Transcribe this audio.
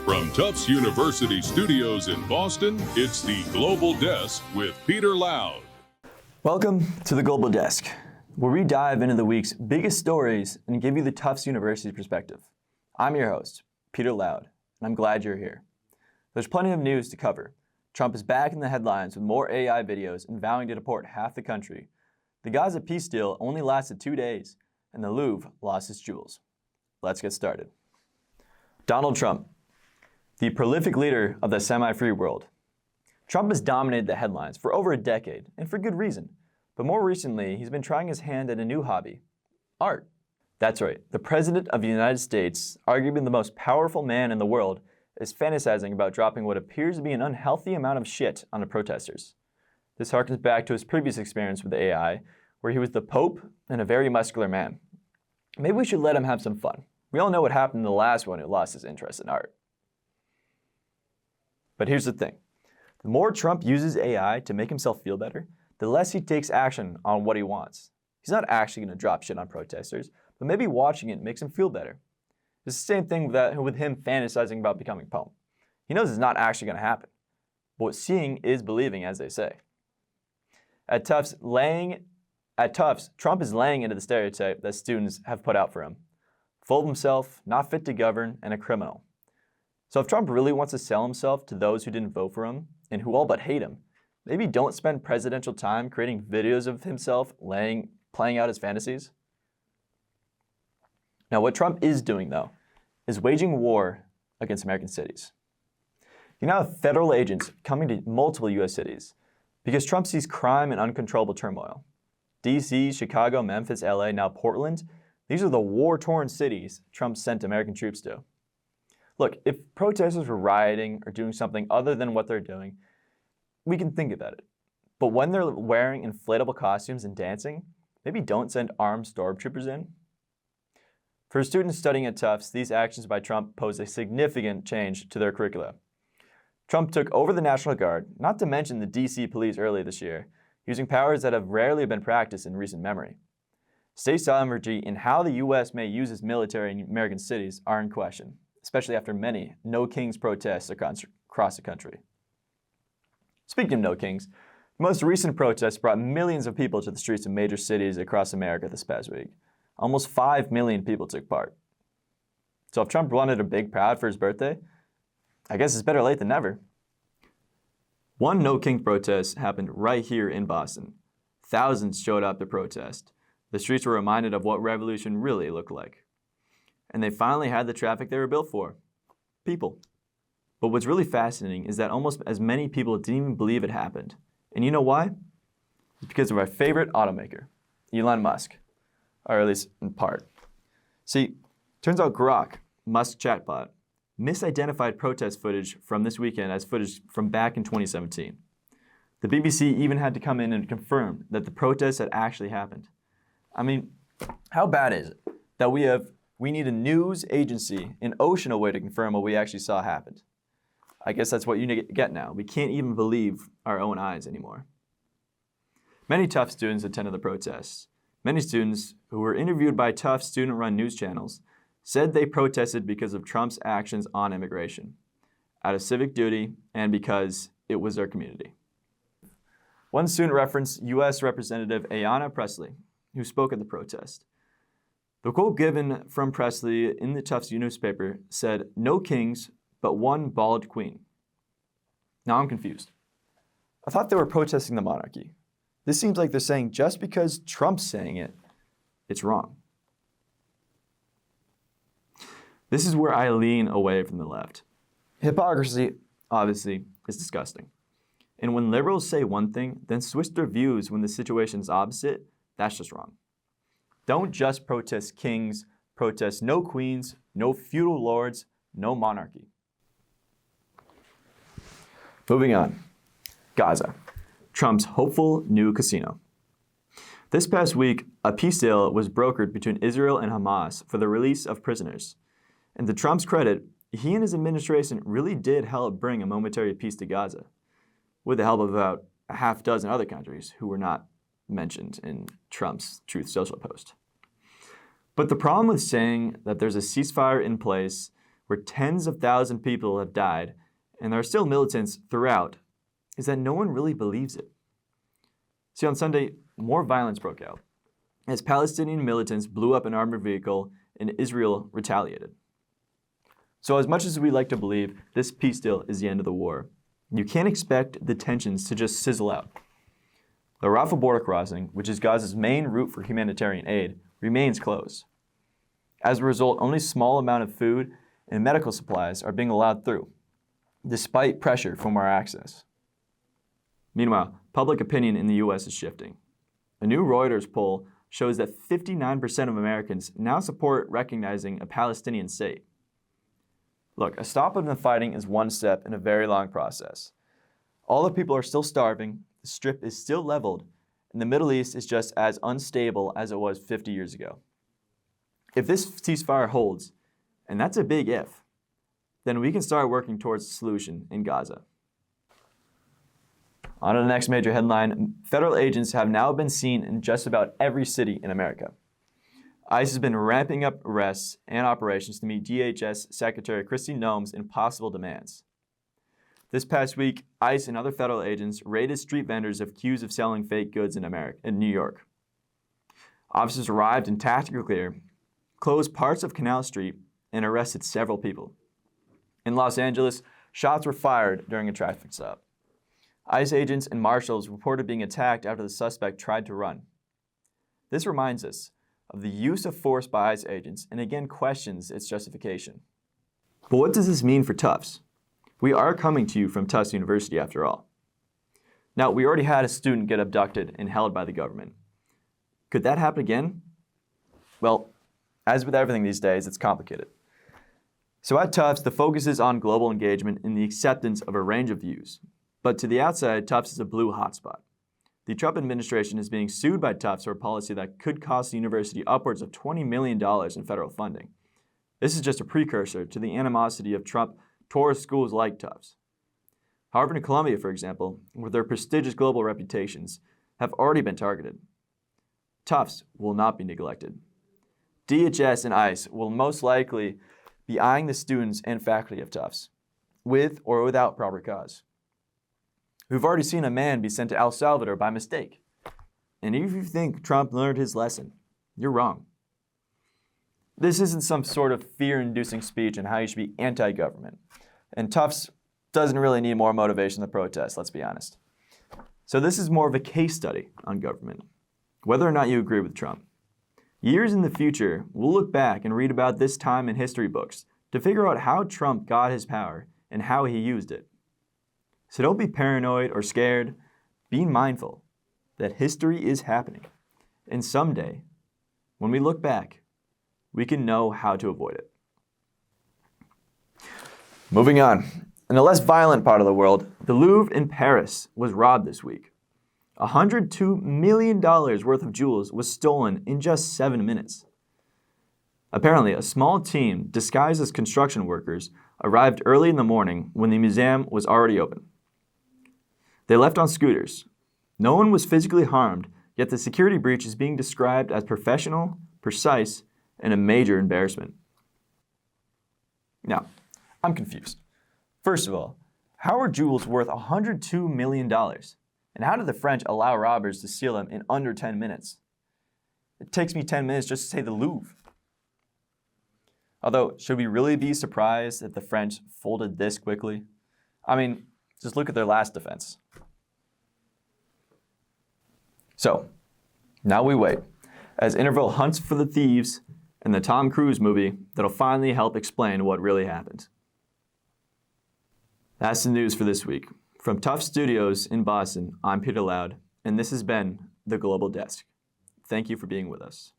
From Tufts University Studios in Boston, it's the Global Desk with Peter Loud. Welcome to the Global Desk, where we dive into the week's biggest stories and give you the Tufts University perspective. I'm your host, Peter Loud, and I'm glad you're here. There's plenty of news to cover. Trump is back in the headlines with more AI videos and vowing to deport half the country. The Gaza peace deal only lasted 2 days, and the Louvre lost its jewels. Let's get started. Donald Trump, the prolific leader of the semi-free world. Trump has dominated the headlines for over a decade, and for good reason. But more recently, he's been trying his hand at a new hobby, art. That's right, the President of the United States, arguably the most powerful man in the world, is fantasizing about dropping what appears to be an unhealthy amount of shit on the protesters. This harkens back to his previous experience with AI, where he was the Pope and a very muscular man. Maybe we should let him have some fun. We all know what happened to the last one who lost his interest in art. But here's the thing. The more Trump uses AI to make himself feel better, the less he takes action on what he wants. He's not actually going to drop shit on protesters, but maybe watching it makes him feel better. It's the same thing with him fantasizing about becoming Pope. He knows it's not actually going to happen. But seeing is believing, as they say. At Tufts, Trump is laying into the stereotype that students have put out for him. Full of himself, not fit to govern, and a criminal. So if Trump really wants to sell himself to those who didn't vote for him, and who all but hate him, maybe don't spend presidential time creating videos of himself playing out his fantasies. Now, what Trump is doing, though, is waging war against American cities. You now have federal agents coming to multiple U.S. cities because Trump sees crime and uncontrollable turmoil. D.C., Chicago, Memphis, L.A., now Portland, these are the war-torn cities Trump sent American troops to. Look, if protesters were rioting or doing something other than what they're doing, we can think about it. But when they're wearing inflatable costumes and dancing, maybe don't send armed stormtroopers in. For students studying at Tufts, these actions by Trump pose a significant change to their curricula. Trump took over the National Guard, not to mention the D.C. police earlier this year, using powers that have rarely been practiced in recent memory. State sovereignty and how the U.S. may use its military in American cities are in question, especially after many No Kings protests across the country. Speaking of No Kings, the most recent protests brought millions of people to the streets of major cities across America this past week. Almost 5 million people took part. So if Trump wanted a big crowd for his birthday, I guess it's better late than never. One No King protest happened right here in Boston. Thousands showed up to protest. The streets were reminded of what revolution really looked like. And they finally had the traffic they were built for. People. But what's really fascinating is that almost as many people didn't even believe it happened. And you know why? It's because of our favorite automaker, Elon Musk. Or at least in part. See, turns out Grok, Musk's chatbot, misidentified protest footage from this weekend as footage from back in 2017. The BBC even had to come in and confirm that the protests had actually happened. I mean, how bad is it that we need a news agency in Ocean away to confirm what we actually saw happened? I guess that's what you get now. We can't even believe our own eyes anymore. Many Tufts students attended the protests. Many students who were interviewed by Tufts student-run news channels said they protested because of Trump's actions on immigration, out of civic duty, and because it was their community. One student referenced U.S. Representative Ayanna Pressley, who spoke at the protest. The quote given from Pressley in the Tufts newspaper said, "No kings, but one bald queen." Now I'm confused. I thought they were protesting the monarchy. This seems like they're saying just because Trump's saying it, it's wrong. This is where I lean away from the left. Hypocrisy, obviously, is disgusting. And when liberals say one thing, then switch their views when the situation's opposite, that's just wrong. Don't just protest kings, protest no queens, no feudal lords, no monarchy. Moving on. Gaza, Trump's hopeful new casino. This past week, a peace deal was brokered between Israel and Hamas for the release of prisoners. And to Trump's credit, he and his administration really did help bring a momentary peace to Gaza, with the help of about a half dozen other countries who were not mentioned in Trump's Truth Social post. But the problem with saying that there's a ceasefire in place where tens of thousands of people have died, and there are still militants throughout, is that no one really believes it. See, on Sunday, more violence broke out as Palestinian militants blew up an armored vehicle and Israel retaliated. So as much as we like to believe this peace deal is the end of the war, you can't expect the tensions to just sizzle out. The Rafah border crossing, which is Gaza's main route for humanitarian aid, remains closed. As a result, only a small amount of food and medical supplies are being allowed through, despite pressure for more access. Meanwhile, public opinion in the U.S. is shifting. A new Reuters poll shows that 59% of Americans now support recognizing a Palestinian state. Look, a stop in the fighting is one step in a very long process. All the people are still starving, the strip is still leveled, and the Middle East is just as unstable as it was 50 years ago. If this ceasefire holds, and that's a big if, then we can start working towards a solution in Gaza. On to the next major headline. Federal agents have now been seen in just about every city in America. ICE has been ramping up arrests and operations to meet DHS Secretary Kristi Noem's impossible demands. This past week, ICE and other federal agents raided street vendors accused of selling fake goods in New York. Officers arrived in tactical gear, closed parts of Canal Street, and arrested several people. In Los Angeles, shots were fired during a traffic stop. ICE agents and marshals reported being attacked after the suspect tried to run. This reminds us of the use of force by ICE agents and again questions its justification. But what does this mean for Tufts? We are coming to you from Tufts University after all. Now, we already had a student get abducted and held by the government. Could that happen again? Well, as with everything these days, it's complicated. So at Tufts, the focus is on global engagement and the acceptance of a range of views. But to the outside, Tufts is a blue hotspot. The Trump administration is being sued by Tufts for a policy that could cost the university upwards of $20 million in federal funding. This is just a precursor to the animosity of Trump towards schools like Tufts. Harvard and Columbia, for example, with their prestigious global reputations, have already been targeted. Tufts will not be neglected. DHS and ICE will most likely be eyeing the students and faculty of Tufts, with or without proper cause. We've already seen a man be sent to El Salvador by mistake. And if you think Trump learned his lesson, you're wrong. This isn't some sort of fear-inducing speech on how you should be anti-government. And Tufts doesn't really need more motivation to protest, let's be honest. So this is more of a case study on government, whether or not you agree with Trump. Years in the future, we'll look back and read about this time in history books to figure out how Trump got his power and how he used it. So don't be paranoid or scared. Be mindful that history is happening. And someday, when we look back, we can know how to avoid it. Moving on. In the less violent part of the world, the Louvre in Paris was robbed this week. $102 million worth of jewels was stolen in just 7 minutes. Apparently, a small team disguised as construction workers arrived early in the morning when the museum was already open. They left on scooters. No one was physically harmed, yet the security breach is being described as professional, precise, and a major embarrassment. Now, I'm confused. First of all, how are jewels worth $102 million? And how did the French allow robbers to steal them in under 10 minutes? It takes me 10 minutes just to say the Louvre. Although, should we really be surprised that the French folded this quickly? I mean, just look at their last defense. So, now we wait, as Interval hunts for the thieves in the Tom Cruise movie that'll finally help explain what really happened. That's the news for this week. From Tufts Studios in Boston, I'm Peter Loud, and this has been The Global Desk. Thank you for being with us.